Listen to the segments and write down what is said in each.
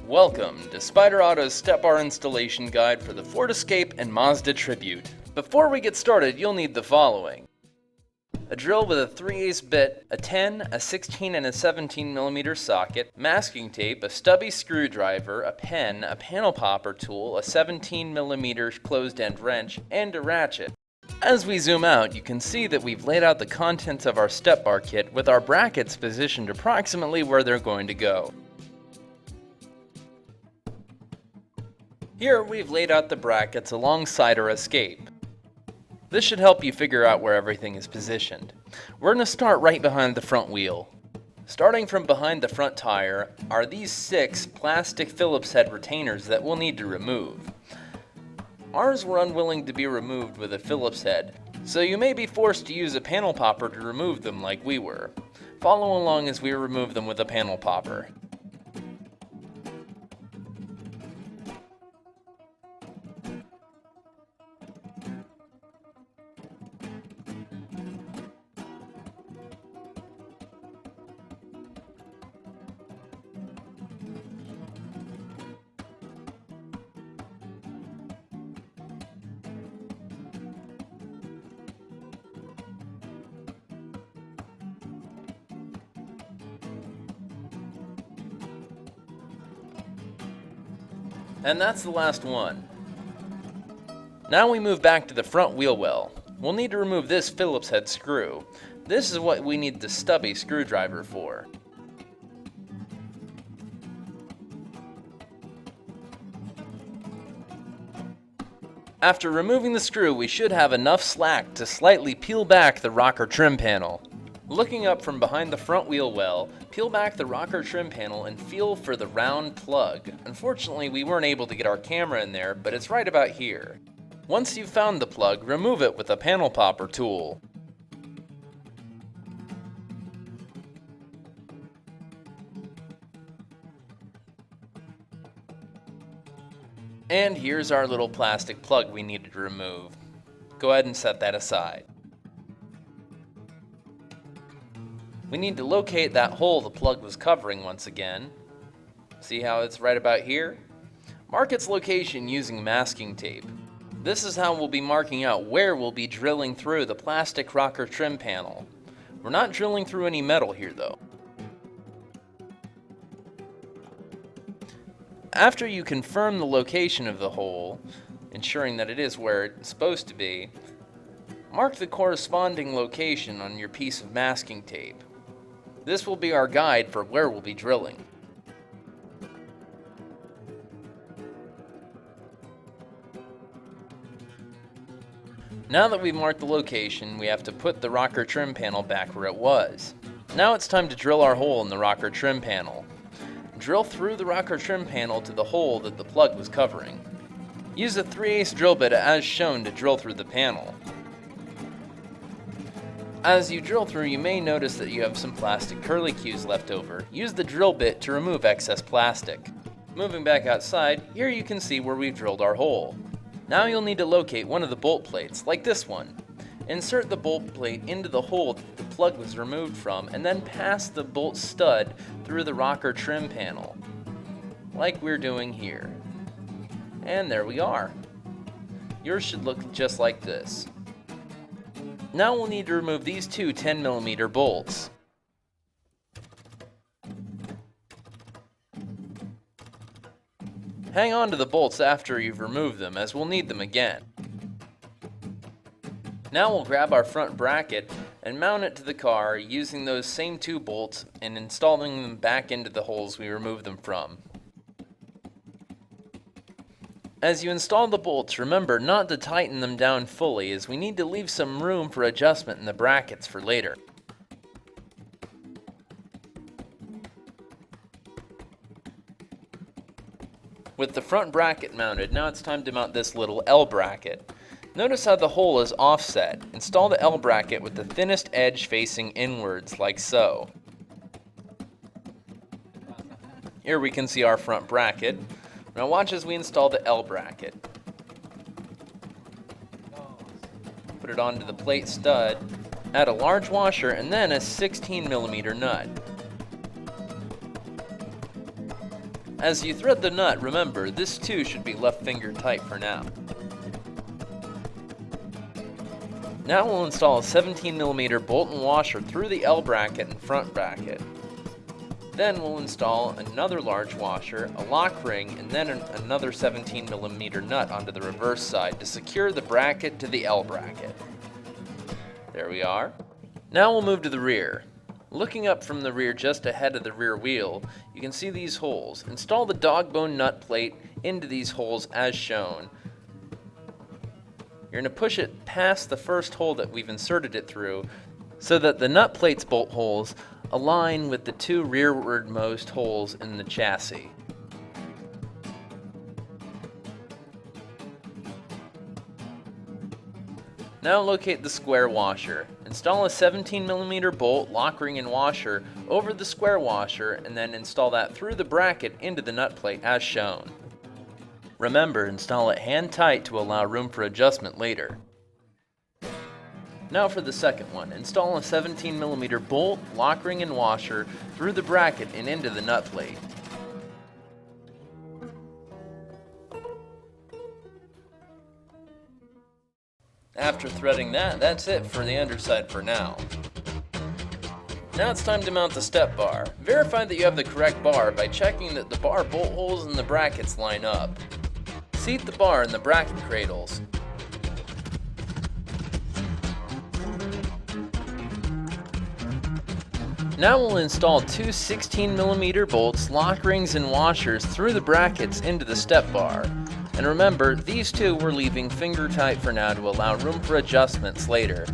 Welcome to Spyder Auto's step bar installation guide for the Ford Escape and Mazda Tribute. Before we get started, you'll need the following: a drill with a 3/8 bit, a 10, a 16, and a 17mm socket, masking tape, a stubby screwdriver, a pen, a panel popper tool, a 17mm closed-end wrench, and a ratchet. As we zoom out, you can see that we've laid out the contents of our step bar kit with our brackets positioned approximately where they're going to go. Here we've laid out the brackets alongside our Escape. This should help you figure out where everything is positioned. We're going to start right behind the front wheel. Starting from behind the front tire are these 6 plastic Phillips head retainers that we'll need to remove. Ours were unwilling to be removed with a Phillips head, so you may be forced to use a panel popper to remove them like we were. Follow along as we remove them with a panel popper. And that's the last one. Now we move back to the front wheel well. We'll need to remove this Phillips head screw. This is what we need the stubby screwdriver for. After removing the screw, we should have enough slack to slightly peel back the rocker trim panel. Looking up from behind the front wheel well, peel back the rocker trim panel and feel for the round plug. Unfortunately, we weren't able to get our camera in there, but it's right about here. Once you've found the plug, remove it with a panel popper tool. And here's our little plastic plug we needed to remove. Go ahead and set that aside. We need to locate that hole the plug was covering once again. See how it's right about here? Mark its location using masking tape. This is how we'll be marking out where we'll be drilling through the plastic rocker trim panel. We're not drilling through any metal here though. After you confirm the location of the hole, ensuring that it is where it's supposed to be, mark the corresponding location on your piece of masking tape. This will be our guide for where we'll be drilling. Now that we've marked the location, we have to put the rocker trim panel back where it was. Now it's time to drill our hole in the rocker trim panel. Drill through the rocker trim panel to the hole that the plug was covering. Use a 3/8 drill bit as shown to drill through the panel. As you drill through, you may notice that you have some plastic curlicues left over. Use the drill bit to remove excess plastic. Moving back outside, here you can see where we've drilled our hole. Now you'll need to locate one of the bolt plates, like this one. Insert the bolt plate into the hole that the plug was removed from, and then pass the bolt stud through the rocker trim panel, like we're doing here. And there we are. Yours should look just like this. Now we'll need to remove these 2 10mm bolts. Hang on to the bolts after you've removed them, as we'll need them again. Now we'll grab our front bracket and mount it to the car using those same 2 bolts and installing them back into the holes we removed them from. As you install the bolts, remember not to tighten them down fully, as we need to leave some room for adjustment in the brackets for later. With the front bracket mounted, now it's time to mount this little L bracket. Notice how the hole is offset. Install the L bracket with the thinnest edge facing inwards, like so. Here we can see our front bracket. Now watch as we install the L bracket. Put it onto the plate stud, add a large washer, and then a 16mm nut. As you thread the nut, remember, this too should be left finger tight for now. Now we'll install a 17mm bolt and washer through the L bracket and front bracket. Then we'll install another large washer, a lock ring, and then another 17mm nut onto the reverse side to secure the bracket to the L bracket. There we are. Now we'll move to the rear. Looking up from the rear just ahead of the rear wheel, you can see these holes. Install the DOGBONE nut plate into these holes as shown. You're going to push it past the first hole that we've inserted it through so that the nut plate's bolt holes align with the two rearward-most holes in the chassis. Now locate the square washer. Install a 17mm bolt, lock ring, and washer over the square washer, and then install that through the bracket into the nut plate as shown. Remember, install it hand tight to allow room for adjustment later. Now for the second one, install a 17mm bolt, lock ring, and washer through the bracket and into the nut plate. After threading that, that's it for the underside for now. Now it's time to mount the step bar. Verify that you have the correct bar by checking that the bar bolt holes and the brackets line up. Seat the bar in the bracket cradles. Now we'll install two 16mm bolts, lock rings, and washers through the brackets into the step bar. And remember, these two we're leaving finger tight for now to allow room for adjustments later.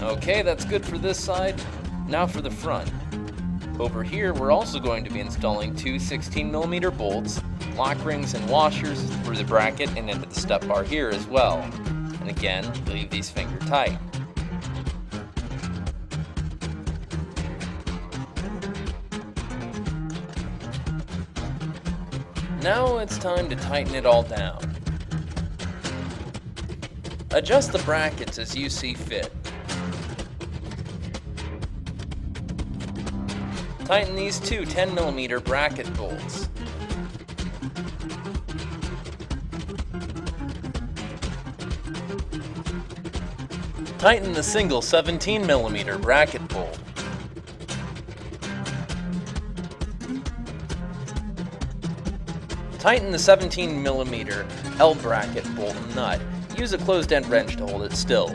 Okay, that's good for this side. Now for the front. Over here, we're also going to be installing two 16mm bolts, lock rings, and washers through the bracket and into the step bar here as well. And again, leave these finger tight. Now it's time to tighten it all down. Adjust the brackets as you see fit. Tighten these two 10mm bracket bolts. Tighten the single 17mm bracket bolt. Tighten the 17mm L bracket bolt and nut. Use a closed-end wrench to hold it still.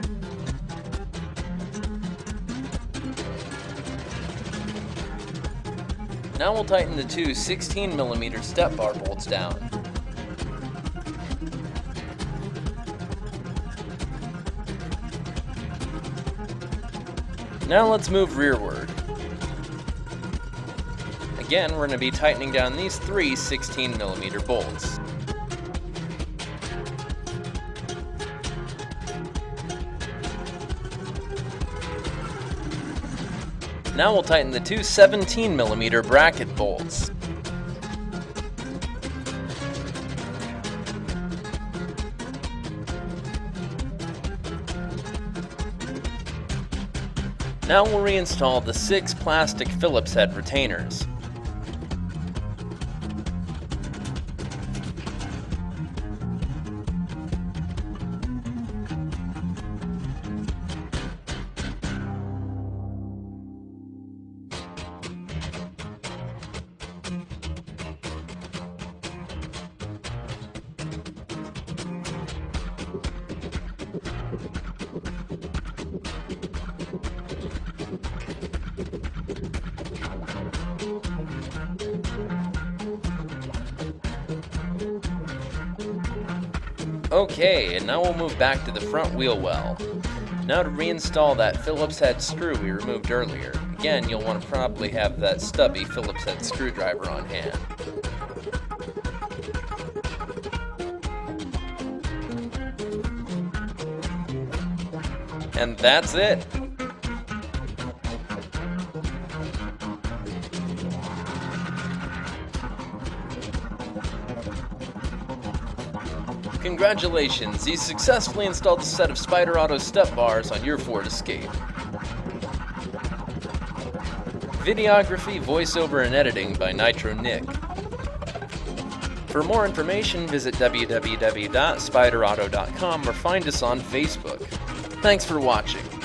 Now we'll tighten the two 16mm step bar bolts down. Now let's move rearward. Again, we're going to be tightening down these three 16mm bolts. Now we'll tighten the two 17mm bracket bolts. Now we'll reinstall the 6 plastic Phillips head retainers. Okay, and now we'll move back to the front wheel well. Now to reinstall that Phillips head screw we removed earlier. Again, you'll want to probably have that stubby Phillips head screwdriver on hand. And that's it! Congratulations, you successfully installed a set of Spyder Auto step bars on your Ford Escape. Videography, voiceover, and editing by Nitro Nick. For more information, visit www.spyderauto.com or find us on Facebook. Thanks for watching.